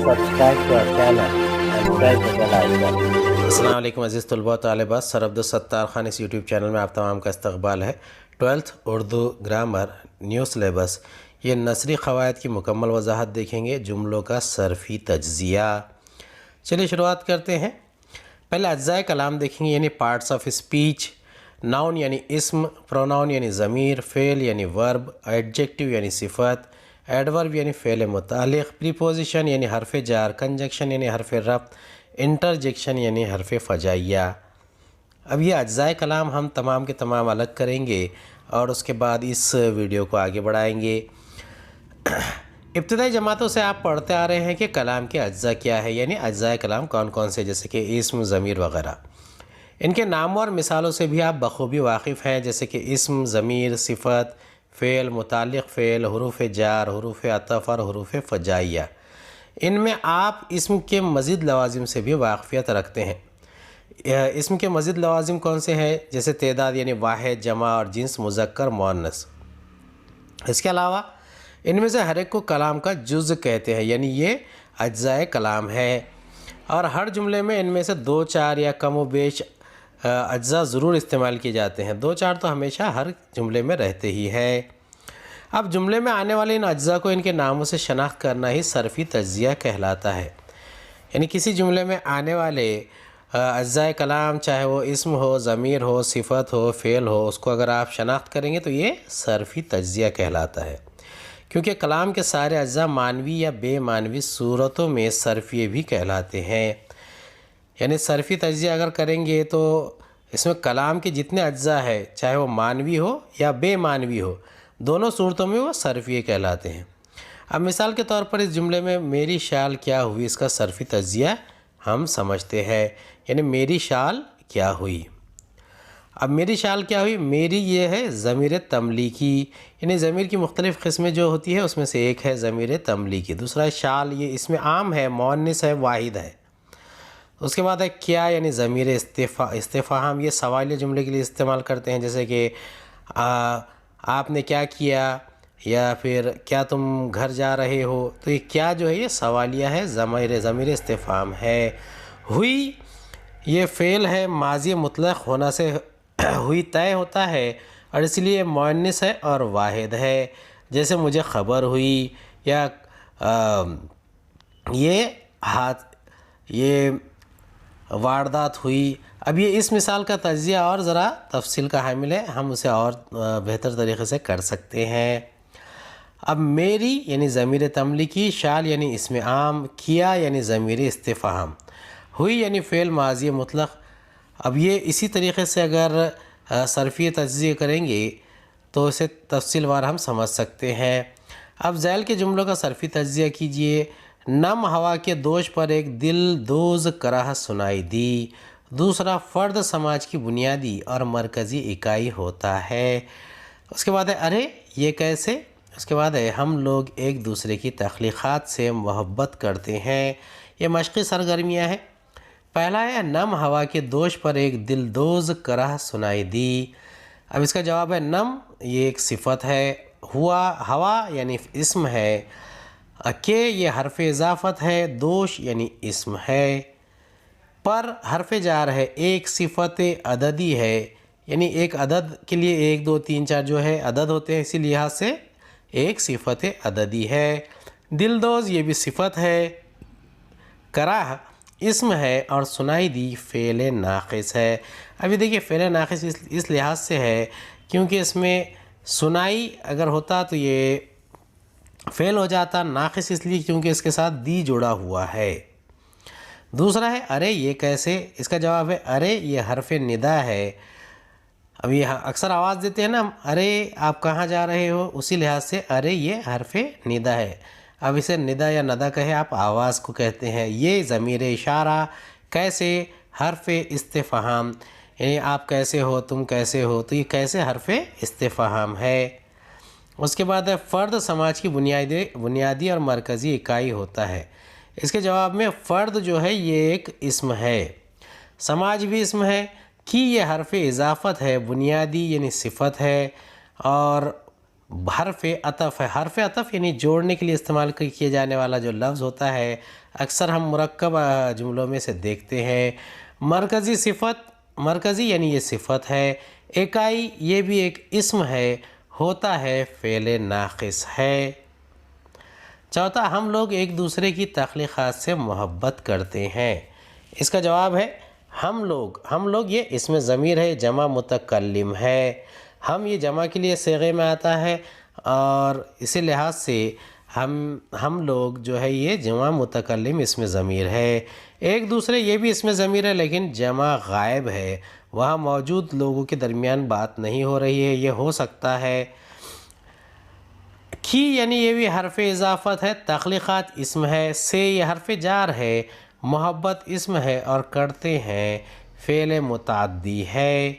subscribe to our channel and press the bell icon. السلام علیکم عزیز طلباء و طالبات، سر عبدالستار خان اس یوٹیوب چینل میں آپ تمام کا استقبال ہے۔ 12th Urdu grammar new syllabus, یہ نثری قواعد کی مکمل وضاحت دیکھیں گے، جملوں کا صرفی تجزیہ۔ چلیے شروعات کرتے ہیں۔ پہلے اجزائے کلام دیکھیں گے، یعنی پارٹس آف اسپیچ۔ ناؤن یعنی اسم، پروناؤن یعنی ضمیر، فعل یعنی ورب، ایڈجیکٹیو یعنی صفت، ایڈورب یعنی فعل متعلق، پریپوزیشن یعنی حرف جار، کنجکشن یعنی حرف ربط، انٹرجیکشن یعنی حرف فجائیہ۔ اب یہ اجزائے کلام ہم تمام کے تمام الگ کریں گے اور اس کے بعد اس ویڈیو کو آگے بڑھائیں گے۔ ابتدائی جماعتوں سے آپ پڑھتے آ رہے ہیں کہ کلام کے اجزاء کیا ہے، یعنی اجزائے کلام کون کون سے، جیسے کہ اسم، ضمیر وغیرہ۔ ان کے ناموں اور مثالوں سے بھی آپ بخوبی واقف ہیں، جیسے کہ اسم، ضمیر، صفت، فعل، متعلق فعل، حروف جار، حروف عطف اور حروف فجائیہ۔ ان میں آپ اسم کے مزید لوازم سے بھی واقفیت رکھتے ہیں۔ اسم کے مزید لوازم کون سے ہیں؟ جیسے تعداد یعنی واحد، جمع اور جنس، مذکر، مؤنث۔ اس کے علاوہ ان میں سے ہر ایک کو کلام کا جز کہتے ہیں، یعنی یہ اجزائے کلام ہے، اور ہر جملے میں ان میں سے 2 4 یا کم و بیش اجزاء ضرور استعمال کیے جاتے ہیں۔ 2 4 تو ہمیشہ ہر جملے میں رہتے ہی ہے۔ اب جملے میں آنے والے ان اجزاء کو ان کے ناموں سے شناخت کرنا ہی صرفی تجزیہ کہلاتا ہے۔ یعنی کسی جملے میں آنے والے اجزائے کلام، چاہے وہ اسم ہو، ضمیر ہو، صفت ہو، فعل ہو، اس کو اگر آپ شناخت کریں گے تو یہ صرفی تجزیہ کہلاتا ہے، کیونکہ کلام کے سارے اجزاء معنوی یا بے معنوی صورتوں میں صرفیے بھی کہلاتے ہیں۔ یعنی صرفی تجزیہ اگر کریں گے تو اس میں کلام کے جتنے اجزاء ہیں، چاہے وہ معنوی ہو یا بے معنوی ہو، دونوں صورتوں میں وہ صرفیے کہلاتے ہیں۔ اب مثال کے طور پر اس جملے میں میری شال کیا ہوئی، اس کا صرفی تجزیہ ہم سمجھتے ہیں، یعنی میری شال کیا ہوئی۔ اب میری شال کیا ہوئی، میری یہ ہے ضمیر تملیکی، یعنی ضمیر کی مختلف قسمیں جو ہوتی ہے اس میں سے ایک ہے ضمیر تملیکی۔ دوسرا شال، یہ اس میں عام ہے، مؤنث ہے، واحد ہے۔ اس کے بعد ہے کیا، یعنی ضمیر استفہام، یہ سوالیہ جملے کے لیے استعمال کرتے ہیں، جیسے کہ آپ نے کیا کیا، یا پھر کیا تم گھر جا رہے ہو، تو یہ کیا جو ہے یہ سوالیہ ہے، ضمیر استفہام ہے۔ ہوئی یہ فعل ہے، ماضی مطلق ہونا سے ہوئی طے ہوتا ہے، اور اس لیے مؤنث ہے اور واحد ہے، جیسے مجھے خبر ہوئی، یا یہ واردات ہوئی۔ اب یہ اس مثال کا تجزیہ اور ذرا تفصیل کا حامل ہے، ہم اسے اور بہتر طریقے سے کر سکتے ہیں۔ اب میری یعنی ضمیر تملیکی، شال یعنی اسم عام، کیا یعنی ضمیر استفہام، ہوئی یعنی فعل ماضی مطلق۔ اب یہ اسی طریقے سے اگر صرفی تجزیہ کریں گے تو اسے تفصیل وار ہم سمجھ سکتے ہیں۔ اب ذیل کے جملوں کا صرفی تجزیہ کیجئے۔ نم ہوا کے دوش پر ایک دل دوز کراہت سنائی دی۔ دوسرا، فرد سماج کی بنیادی اور مرکزی اکائی ہوتا ہے۔ اس کے بعد ہے ارے یہ کیسے، اس کے بعد ہے ہم لوگ ایک دوسرے کی تخلیقات سے محبت کرتے ہیں۔ یہ مشقی سرگرمیاں ہیں۔ پہلا ہے نم ہوا کے دوش پر ایک دل دوز کراہت سنائی دی۔ اب اس کا جواب ہے نم یہ ایک صفت ہے، ہوا یعنی اسم ہے، کہ یہ حرف اضافت ہے، دوش یعنی اسم ہے، پر حرف جار ہے، ایک صفت عددی ہے، یعنی ایک عدد کے لیے 1 2 3 4 جو ہے عدد ہوتے ہیں، اسی لحاظ سے ایک صفت عددی ہے۔ دلدوز یہ بھی صفت ہے، کراہ اسم ہے، اور سنائی دی فعل ناقص ہے۔ ابھی دیکھیے فعل ناقص اس لحاظ سے ہے کیونکہ اس میں سنائی اگر ہوتا تو یہ فعل ہو جاتا، ناقص اس لیے کیونکہ اس کے ساتھ دی جڑا ہوا ہے۔ دوسرا ہے ارے یہ کیسے، اس کا جواب ہے ارے یہ حرف ندا ہے۔ اب یہ اکثر آواز دیتے ہیں نا ہم، ارے آپ کہاں جا رہے ہو، اسی لحاظ سے ارے یہ حرف ندا ہے۔ اب اسے ندا یا ندا کہے، آپ آواز کو کہتے ہیں۔ یہ ضمیر اشارہ، کیسے حرف استفہام، یعنی آپ کیسے ہو، تم کیسے ہو، تو یہ کیسے حرف استفہام ہے۔ اس کے بعد ہے فرد سماج کی بنیادی اور مرکزی اکائی ہوتا ہے۔ اس کے جواب میں فرد جو ہے یہ ایک اسم ہے، سماج بھی اسم ہے، کی یہ حرف اضافت ہے، بنیادی یعنی صفت ہے، اور حرف عطف ہے. حرف عطف یعنی جوڑنے کے لیے استعمال کیے جانے والا جو لفظ ہوتا ہے اکثر ہم مرکب جملوں میں سے دیکھتے ہیں. مرکزی صفت، مرکزی یعنی یہ صفت ہے. اکائی یہ بھی ایک اسم ہے، ہوتا ہے فعل ناقص ہے. چوتھا، ہم لوگ ایک دوسرے کی تخلیقات سے محبت کرتے ہیں. اس کا جواب ہے ہم لوگ یہ اسم ضمیر ہے، جمع متکلم ہے. ہم یہ جمع کے لیے صیغے میں آتا ہے اور اسی لحاظ سے ہم لوگ جو ہے یہ جمع متکلم اسم ضمیر ہے. ایک دوسرے یہ بھی اسم ضمیر ہے لیکن جمع غائب ہے، وہاں موجود لوگوں کے درمیان بات نہیں ہو رہی ہے. یہ ہو سکتا ہے. کی یعنی یہ بھی حرف اضافت ہے، تخلیقات اسم ہے. سے یہ حرف جار ہے، محبت اسم ہے اور کرتے ہیں فعل متعدی ہے.